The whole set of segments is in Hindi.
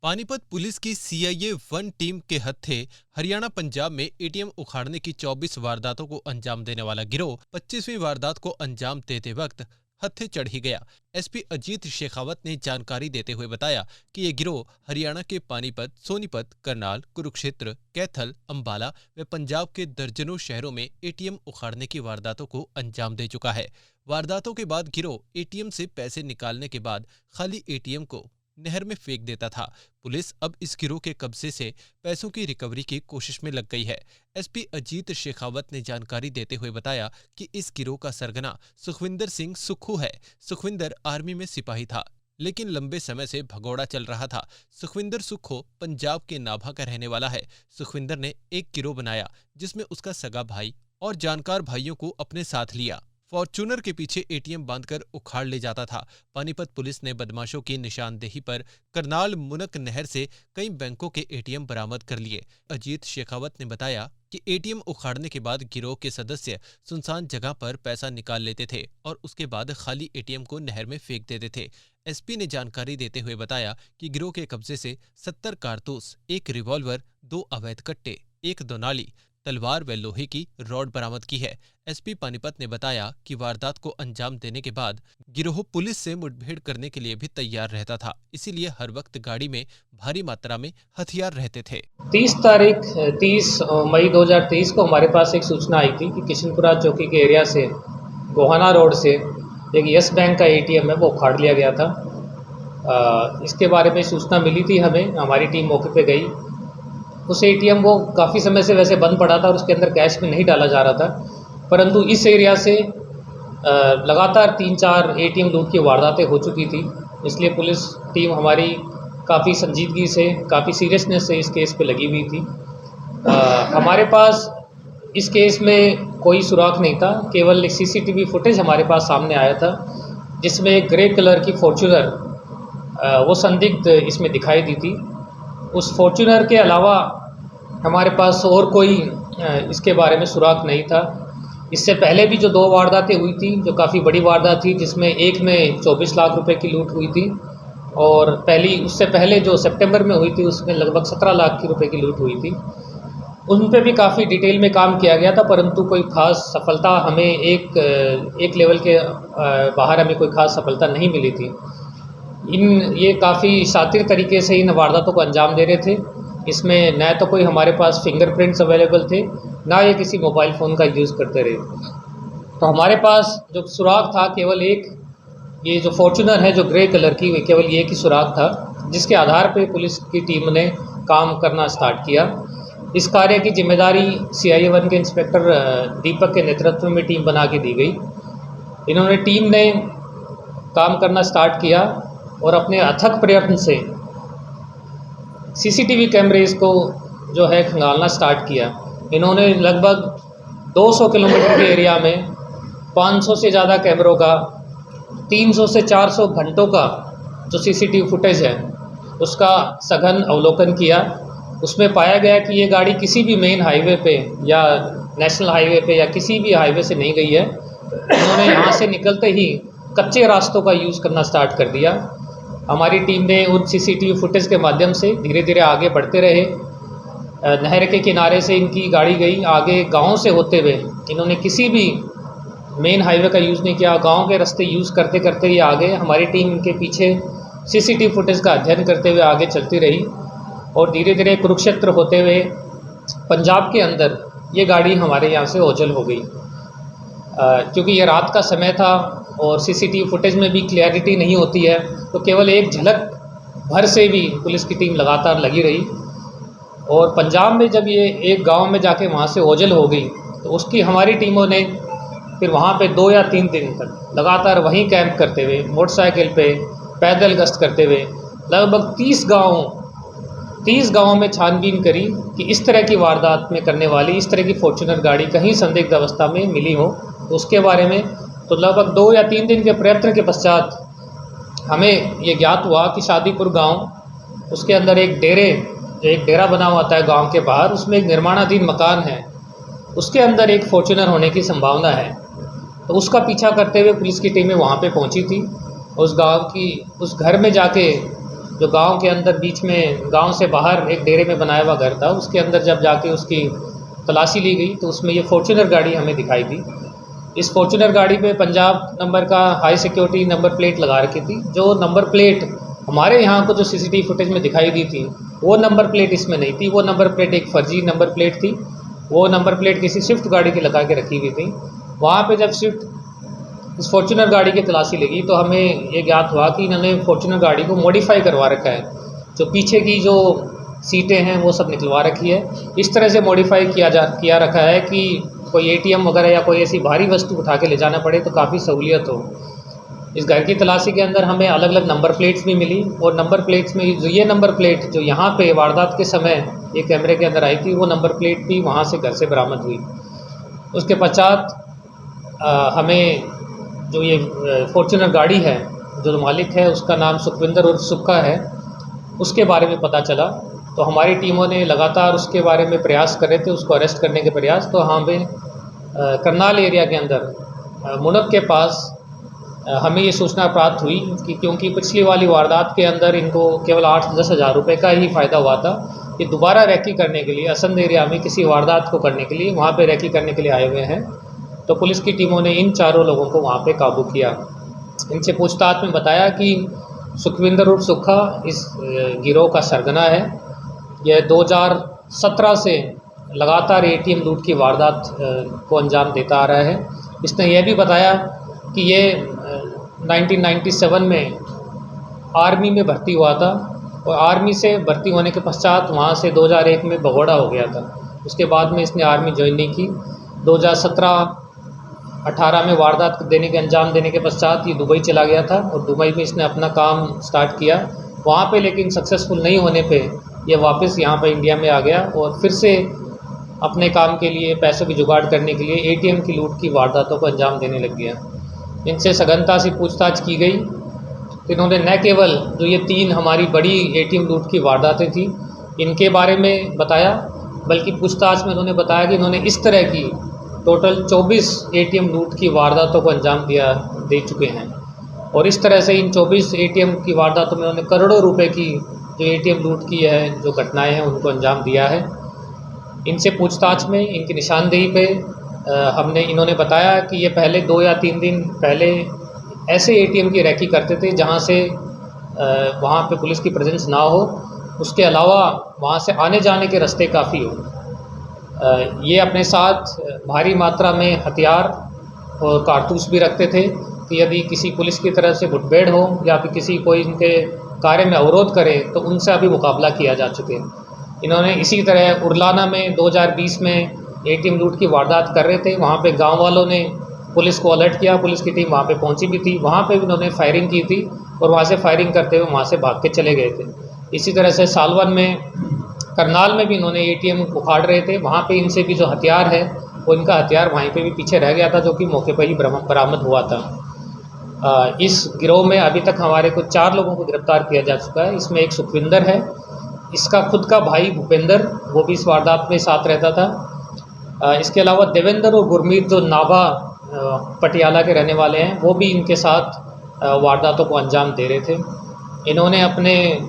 पानीपत पुलिस की सीआईए 1 टीम के हत्थे हरियाणा पंजाब में एटीएम उखाड़ने की 24 वारदातों को अंजाम देने वाला गिरोह 25वीं वारदात को अंजाम देते वक्त हत्थे चढ़ ही गया। एसपी अजीत शेखावत ने जानकारी देते हुए बताया कि ये गिरोह हरियाणा के पानीपत, सोनीपत, करनाल, कुरुक्षेत्र, कैथल, अंबाला व पंजाब के दर्जनों शहरों में एटीएम उखाड़ने की वारदातों को अंजाम दे चुका है। वारदातों के बाद गिरोह एटीएम से पैसे निकालने के बाद खाली एटीएम को नहर में फेंक देता था। पुलिस अब इस गिरोह के कब्जे से पैसों की रिकवरी की कोशिश में लग गई है। एसपी अजीत शेखावत ने जानकारी देते हुए बताया कि इस गिरोह का सरगना सुखविंदर सिंह सुक्खू है। सुखविंदर आर्मी में सिपाही था, लेकिन लंबे समय से भगौड़ा चल रहा था। सुखविंदर सुक्खू पंजाब के नाभा का रहने वाला है। सुखविंदर ने एक गिरोह बनाया जिसमें उसका सगा भाई और जानकार भाइयों को अपने साथ लिया। फॉर्च्यूनर के पीछे एटीएम बांधकर उखाड़ ले जाता था। पानीपत पुलिस ने बदमाशों की निशानदेही पर करनाल मुनक नहर से कई बैंकों के एटीएम बरामद कर लिए। अजीत शेखावत ने बताया कि एटीएम उखाड़ने के बाद गिरोह के सदस्य सुनसान जगह पर पैसा निकाल लेते थे और उसके बाद खाली एटीएम को नहर में फेंक देते थे। एसपी ने जानकारी देते हुए बताया कि गिरोह के कब्जे से 70 कारतूस, एक रिवॉल्वर, 2 अवैध कट्टे, एक दोनाली, तलवार व लोहे की रॉड बरामद की है। एसपी पानीपत ने बताया कि वारदात को अंजाम देने के बाद गिरोह पुलिस से मुठभेड़ करने के लिए भी तैयार रहता था, इसीलिए हर वक्त गाड़ी में भारी मात्रा में हथियार रहते थे। 30 मई 2023 को हमारे पास एक सूचना आई थी कि किशनपुरा चौकी के एरिया से गोहाना रोड से एक यस बैंक का एटीएम है वो उखाड़ लिया गया था। इसके बारे में सूचना मिली थी हमें, हमारी टीम मौके पे गई। उस एटीएम को काफ़ी समय से वैसे बंद पड़ा था और उसके अंदर कैश में नहीं डाला जा रहा था, परंतु इस एरिया से लगातार 3-4 एटीएम लूट की वारदातें हो चुकी थी। इसलिए पुलिस टीम हमारी काफ़ी संजीदगी से, काफ़ी सीरियसनेस से इस केस पे लगी हुई थी। हमारे पास इस केस में कोई सुराग नहीं था, केवल एक सीसीटीवी फुटेज हमारे पास सामने आया था जिसमें एक ग्रे कलर की फॉर्च्यूनर वो संदिग्ध इसमें दिखाई दी थी। उस फॉर्च्यूनर के अलावा हमारे पास और कोई इसके बारे में सुराग नहीं था। इससे पहले भी जो 2 वारदातें हुई थी, जो काफ़ी बड़ी वारदात थी, जिसमें एक में 24 लाख रुपए की लूट हुई थी और उससे पहले जो सितंबर में हुई थी उसमें लगभग 17 लाख की रुपए की लूट हुई थी। उन पे भी काफ़ी डिटेल में काम किया गया था, परंतु कोई ख़ास सफलता हमें एक लेवल के बाहर हमें कोई ख़ास सफलता नहीं मिली थी। ये काफ़ी शातिर तरीके से इन वारदातों को अंजाम दे रहे थे। इसमें न तो कोई हमारे पास फिंगरप्रिंट्स अवेलेबल थे, ना ये किसी मोबाइल फ़ोन का यूज़ करते रहे। तो हमारे पास जो सुराग था केवल एक, ये जो फॉर्च्यूनर है जो ग्रे कलर की, केवल ये की सुराग था, जिसके आधार पे पुलिस की टीम ने काम करना स्टार्ट किया। इस कार्य की जिम्मेदारी सीआईए 1 के इंस्पेक्टर दीपक के नेतृत्व में टीम बना के दी गई। इन्होंने टीम ने काम करना स्टार्ट किया और अपने अथक प्रयत्न से सीसीटीवी कैमरेज को जो है खंगालना स्टार्ट किया। इन्होंने लगभग 200 किलोमीटर के एरिया में 500 से ज़्यादा कैमरों का, 300 से 400 घंटों का जो सीसीटीवी फुटेज है उसका सघन अवलोकन किया। उसमें पाया गया कि ये गाड़ी किसी भी मेन हाईवे पे या नेशनल हाईवे पे या किसी भी हाईवे से नहीं गई है। इन्होंने यहाँ से निकलते ही कच्चे रास्तों का यूज़ करना स्टार्ट कर दिया। हमारी टीम ने उन सीसीटीवी फुटेज के माध्यम से धीरे धीरे आगे बढ़ते रहे। नहर के किनारे से इनकी गाड़ी गई, आगे गाँव से होते हुए इन्होंने किसी भी मेन हाईवे का यूज़ नहीं किया। गांव के रास्ते यूज़ करते करते ये आगे, हमारी टीम इनके पीछे सीसीटीवी फुटेज का अध्ययन करते हुए आगे चलती रही और धीरे धीरे कुरुक्षेत्र होते हुए पंजाब के अंदर ये गाड़ी हमारे यहाँ से ओझल हो गई। क्योंकि ये रात का समय था और सीसीटीवी फुटेज में भी क्लियरिटी नहीं होती है, तो केवल एक झलक भर से भी पुलिस की टीम लगातार लगी रही। और पंजाब में जब ये एक गांव में जाके वहाँ से ओझल हो गई तो उसकी हमारी टीमों ने फिर वहाँ पे 2 या 3 दिन तक लगातार वहीं कैंप करते हुए, मोटरसाइकिल पे पैदल गश्त करते हुए लगभग 30 गाँवों में छानबीन करी कि इस तरह की वारदात में करने वाली इस तरह की फॉर्च्यूनर गाड़ी कहीं संदिग्ध अवस्था में मिली हो तो उसके बारे में। तो लगभग 2 या 3 दिन के प्रयत्न के पश्चात हमें ये ज्ञात हुआ कि शादीपुर गांव, उसके अंदर एक डेरा बना हुआ था गांव के बाहर, उसमें एक निर्माणाधीन मकान है, उसके अंदर एक फॉर्च्यूनर होने की संभावना है। तो उसका पीछा करते हुए पुलिस की टीमें वहाँ पे पहुँची थी। उस गांव की उस घर में जाके जो गांव के अंदर बीच में गांव से बाहर एक डेरे में बनाया हुआ घर था, उसके अंदर जब जाके उसकी तलाशी ली गई तो उसमें ये फॉर्च्यूनर गाड़ी हमें दिखाई दी। इस फॉर्च्यूनर गाड़ी पे पंजाब नंबर का हाई सिक्योरिटी नंबर प्लेट लगा रखी थी। जो नंबर प्लेट हमारे यहाँ को जो सीसीटीवी फुटेज में दिखाई दी थी वो नंबर प्लेट इसमें नहीं थी। वो नंबर प्लेट एक फर्जी नंबर प्लेट थी। वो नंबर प्लेट किसी स्विफ्ट गाड़ी की लगा के रखी हुई थी। वहाँ पे जब स्विफ्ट इस फॉर्च्यूनर गाड़ी की तलाशी लगी तो हमें ये ज्ञात हुआ कि इन्होंने फॉर्च्यूनर गाड़ी को मॉडिफाई करवा रखा है। जो पीछे की जो सीटें हैं वो सब निकलवा रखी है। इस तरह से मॉडिफाई किया रखा है कि कोई एटीएम वगैरह या कोई ऐसी भारी वस्तु उठा के ले जाना पड़े तो काफ़ी सहूलियत हो। इस घर की तलाशी के अंदर हमें अलग अलग नंबर प्लेट्स भी मिली और नंबर प्लेट्स में जो ये नंबर प्लेट जो यहाँ पे वारदात के समय ये कैमरे के अंदर आई थी वो नंबर प्लेट भी वहाँ से घर से बरामद हुई। उसके पश्चात हमें जो ये फॉर्च्यूनर गाड़ी है जो मालिक है उसका नाम सुखविंदर उर्फ सुक्का है, उसके बारे में पता चला। तो हमारी टीमों ने लगातार उसके बारे में प्रयास कर रहे थे, उसको अरेस्ट करने के प्रयास। तो हमें करनाल एरिया के अंदर मुनक के पास हमें ये सूचना प्राप्त हुई कि क्योंकि पिछली वाली वारदात के अंदर इनको केवल 8-10 हज़ार रुपये का ही फ़ायदा हुआ था। ये दोबारा रैकी करने के लिए असंध एरिया में किसी वारदात को करने के लिए वहाँ पे रैकी करने के लिए आए हुए हैं। तो पुलिस की टीमों ने इन चारों लोगों को वहाँ पे काबू किया। इनसे पूछताछ में बताया कि सुखविंदर उर्फ सुक्खा इस गिरोह का सरगना है। यह 2017 से लगातार एटीएम लूट की वारदात को अंजाम देता आ रहा है। इसने यह भी बताया कि ये 1997 में आर्मी में भर्ती हुआ था और आर्मी से भर्ती होने के पश्चात वहाँ से 2001 में भगोड़ा हो गया था। उसके बाद में इसने आर्मी ज्वाइन नहीं की। 2017-18 में वारदात अंजाम देने के पश्चात ये दुबई चला गया था और दुबई में इसने अपना काम स्टार्ट किया। वहाँ पे लेकिन सक्सेसफुल नहीं होने पे ये वापस यहाँ पर इंडिया में आ गया और फिर से अपने काम के लिए पैसों की जुगाड़ करने के लिए एटीएम की लूट की वारदातों को अंजाम देने लग गया। इनसे सघनता से पूछताछ की गई। इन्होंने न केवल जो ये 3 हमारी बड़ी एटीएम लूट की वारदातें थी इनके बारे में बताया, बल्कि पूछताछ में इन्होंने बताया कि इन्होंने इस तरह की टोटल 24 एटीएम लूट की वारदातों को अंजाम दे चुके हैं। और इस तरह से इन 24 एटीएम की वारदातों में उन्होंने करोड़ों रुपए की जो एटीएम लूट की है जो घटनाएं हैं उनको अंजाम दिया है। इनसे पूछताछ में इनकी निशानदेही पे इन्होंने बताया कि ये पहले 2 या 3 दिन पहले ऐसे एटीएम की रैकी करते थे जहां से वहां पे पुलिस की प्रेजेंस ना हो, उसके अलावा वहां से आने जाने के रास्ते काफ़ी हो। ये अपने साथ भारी मात्रा में हथियार और कारतूस भी रखते थे कि यदि किसी पुलिस की तरफ से मुठभेड़ हो या फिर किसी कोई इनके कार्य में अवरोध करे तो उनसे अभी मुकाबला किया जा चुके। इन्होंने इसी तरह उरलाना में 2020 में एटीएम लूट की वारदात कर रहे थे। वहाँ पे गांव वालों ने पुलिस को अलर्ट किया, पुलिस की टीम वहाँ पे पहुँची भी थी। वहाँ पे भी इन्होंने फायरिंग की थी और वहाँ से फायरिंग करते हुए वहाँ से भाग के चले गए थे। इसी तरह से सालवन में करनाल में भी इन्होंने एटीएम उखाड़ रहे थे। वहाँ पे इनसे भी जो हथियार है वो इनका हथियार वहीं पे भी पीछे रह गया था जो कि मौके पर ही बरामद हुआ था। इस गिरोह में अभी तक हमारे को 4 लोगों को गिरफ्तार किया जा चुका है। इसमें एक सुखविंदर है, इसका खुद का भाई भूपेंद्र वो भी इस वारदात में साथ रहता था। इसके अलावा देवेंद्र और गुरमीत जो नाभा पटियाला के रहने वाले हैं वो भी इनके साथ वारदातों को अंजाम दे रहे थे। इन्होंने अपनी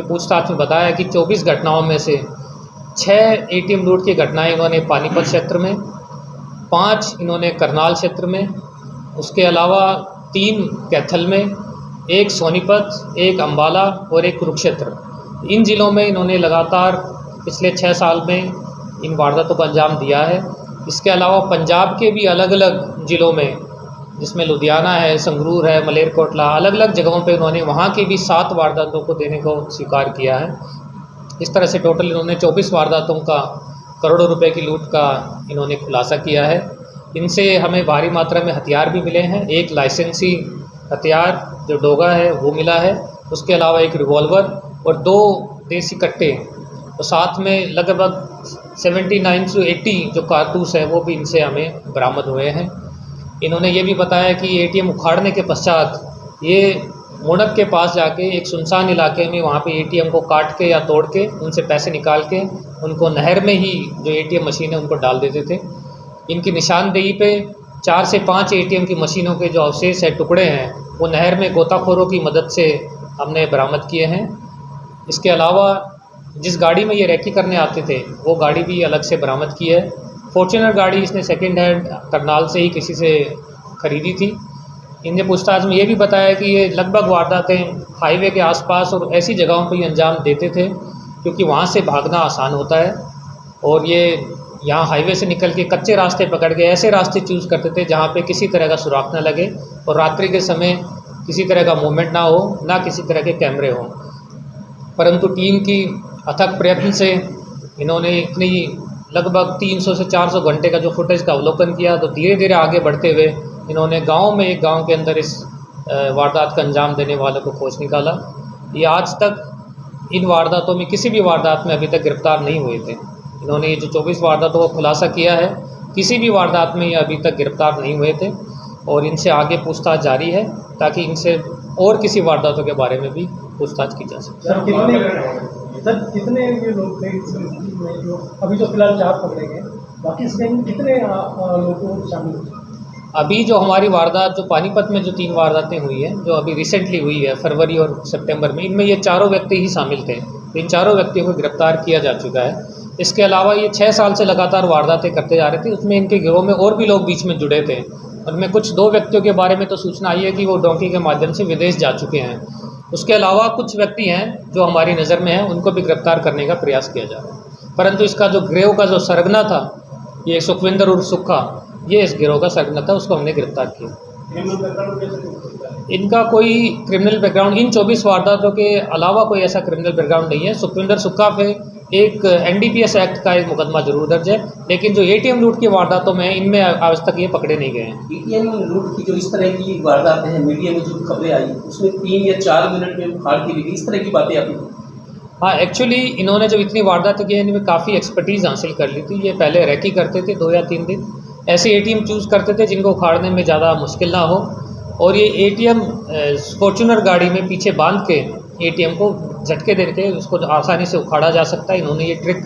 पूछताछ में बताया कि 24 घटनाओं में से 6 एटीएम लूट की घटनाएं इन्होंने पानीपत क्षेत्र में, 5 इन्होंने करनाल क्षेत्र में, उसके अलावा 3 कैथल में, 1 सोनीपत, 1 अम्बाला और 1 कुरुक्षेत्र। इन ज़िलों में इन्होंने लगातार पिछले 6 साल में इन वारदातों को अंजाम दिया है। इसके अलावा पंजाब के भी अलग अलग ज़िलों में, जिसमें लुधियाना है, संगरूर है, मलेरकोटला, अलग अलग जगहों पे इन्होंने वहाँ की भी 7 वारदातों को देने को स्वीकार किया है। इस तरह से टोटल इन्होंने 24 वारदातों का करोड़ों रुपए की लूट का इन्होंने खुलासा किया है। इनसे हमें भारी मात्रा में हथियार भी मिले हैं। एक लाइसेंसी हथियार जो डोगा है वो मिला है, उसके अलावा एक रिवॉल्वर और 2 देसी कट्टे, तो साथ में लगभग 79 से 80 जो कारतूस है वो भी इनसे हमें बरामद हुए हैं। इन्होंने ये भी बताया कि एटीएम उखाड़ने के पश्चात ये मुड़क के पास जाके एक सुनसान इलाके में वहाँ पे एटीएम को काट के या तोड़ के उनसे पैसे निकाल के उनको नहर में ही जो एटीएम मशीन है उनको डाल देते थे। इनकी निशानदेही पे 4 से 5 एटीएम की मशीनों के जो अवशेष है, टुकड़े हैं, वो नहर में गोताखोरों की मदद से हमने बरामद किए हैं। इसके अलावा जिस गाड़ी में ये रेकी करने आते थे वो गाड़ी भी अलग से बरामद की है। फॉर्च्यूनर गाड़ी इसने सेकंड हैंड करनाल से ही किसी से ख़रीदी थी। इनने पूछताछ में ये भी बताया कि ये लगभग वारदातें हाईवे के आसपास और ऐसी जगहों पर ये अंजाम देते थे क्योंकि वहाँ से भागना आसान होता है, और ये यहाँ हाईवे से निकल के कच्चे रास्ते पकड़ के ऐसे रास्ते चूज़ करते थे जहाँ पे किसी तरह का सुराग ना लगे और रात्रि के समय किसी तरह का मूवमेंट ना हो, ना किसी तरह के कैमरे हों। परंतु टीम की अथक प्रयत्न से इन्होंने इतनी लगभग 300 से 400 घंटे का जो फुटेज का अवलोकन किया, तो धीरे धीरे आगे बढ़ते हुए इन्होंने एक गांव के अंदर इस वारदात का अंजाम देने वालों को खोज निकाला। ये आज तक इन वारदातों में किसी भी वारदात में अभी तक गिरफ्तार नहीं हुए थे। इन्होंने ये जो 24 वारदातों का खुलासा किया है, किसी भी वारदात में ये अभी तक गिरफ्तार नहीं हुए थे, और इनसे आगे पूछताछ जारी है ताकि इनसे और किसी वारदातों के बारे में भी पूछताछ की जा सके। सर कितने ये लोग थे इस स्थिति में, जो अभी जो फिलहाल 4 पकड़े गए, बाकी इसमें कितने लोग शामिल हैं? अभी जो हमारी वारदात जो पानीपत में जो 3 वारदातें हुई है, जो अभी रिसेंटली हुई है फरवरी और सितंबर में, इनमें ये चारों व्यक्ति ही शामिल थे। इन चारों व्यक्तियों को गिरफ्तार किया जा चुका है। इसके अलावा ये 6 साल से लगातार वारदातें करते जा रहे थे। उसमें इनके गिरोह में और भी लोग बीच में जुड़े थे। उनमें कुछ 2 व्यक्तियों के बारे में तो सूचना आई है कि वो डोंकी के माध्यम से विदेश जा चुके हैं। उसके अलावा कुछ व्यक्ति हैं जो हमारी नज़र में हैं, उनको भी गिरफ्तार करने का प्रयास किया जा रहा है। परंतु इसका जो गिरोह का जो सरगना था, ये सुखविंदर उर्फ सुक्खा, ये इस गिरोह का सरगना था, उसको हमने गिरफ्तार किया। इनका कोई क्रिमिनल बैकग्राउंड इन 24 वारदातों के अलावा कोई ऐसा क्रिमिनल बैकग्राउंड नहीं है। सुखविंदर सुक्खा पे एक NDPS एक्ट का एक मुकदमा जरूर दर्ज है, लेकिन जो ATM लूट की वारदातों में इनमें आज तक ये पकड़े नहीं गए हैं। ATM लूट की जो इस तरह की वारदातें हैं, मीडिया में जो खबरें आई उसमें 3 या 4 मिनट में फाड़ की गई, इस तरह की बातें आती थी। हाँ, एक्चुअली इन्होंने जब इतनी वारदातें की इनमें काफ़ी एक्सपर्टीज़ हासिल कर ली थी। ये पहले रैकी करते थे 2 या 3 दिन, ऐसे ATM चूज़ करते थे जिनको उखाड़ने में ज़्यादा मुश्किल ना हो, और ये ATM फॉर्च्यूनर गाड़ी में पीछे बांध के ATM को झटके दे के उसको आसानी से उखाड़ा जा सकता है। इन्होंने ये ट्रिक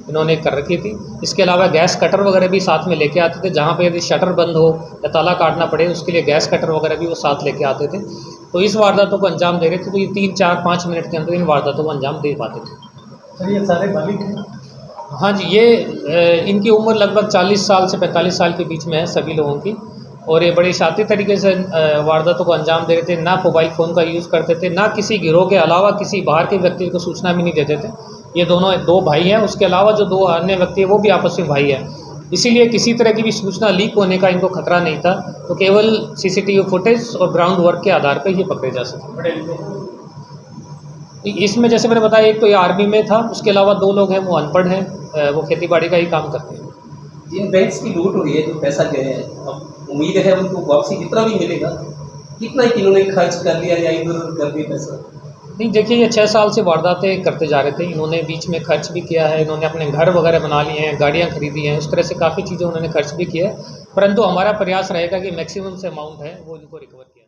कर रखी थी। इसके अलावा गैस कटर वगैरह भी साथ में लेके आते थे, जहाँ पे यदि शटर बंद हो या ताला काटना पड़े उसके लिए गैस कटर वगैरह भी वो साथ लेके आते थे। तो इस वारदातों को अंजाम दे रहे थे, तो ये 3, 4, 5 मिनट के अंदर इन वारदातों को अंजाम दे पाते थे। सर ये सारे बालिग हैं? हाँ जी, ये इनकी उम्र लगभग 40 साल से 45 साल के बीच में है सभी लोगों की, और ये बड़ी शातिर तरीके से वारदातों को अंजाम दे रहे थे। ना मोबाइल फ़ोन का यूज़ करते थे, ना किसी गिरोह के अलावा किसी बाहर के व्यक्ति को सूचना भी नहीं देते थे। ये दोनों 2 भाई हैं, उसके अलावा जो 2 अन्य व्यक्ति हैं वो भी आपस में भाई हैं, इसीलिए किसी तरह की भी सूचना लीक होने का इनको खतरा नहीं था। तो केवल CCTV फुटेज और ग्राउंड वर्क के आधार पर ये पकड़े जा सके। इसमें जैसे मैंने बताया, एक तो ये आर्मी में था, उसके अलावा 2 लोग हैं वो अनपढ़ हैं, वो खेतीबाड़ी का ही काम करते हैं। जिन बैंक्स की लूट हुई है, जो पैसा गए हैं, अब उम्मीद है उनको वापसी जितना भी मिलेगा, कितना कि इन्होंने खर्च कर लिया या इधर कर दिया पैसा? नहीं, देखिए ये 6 साल से वारदातें करते जा रहे थे। इन्होंने बीच में खर्च भी किया है, इन्होंने अपने घर वगैरह बना लिए हैं, गाड़ियाँ खरीदी हैं, उस तरह से काफ़ी चीज़ें उन्होंने खर्च भी किया है। परंतु हमारा प्रयास रहेगा कि मैक्सिमम से अमाउंट है वो इनको रिकवर किया।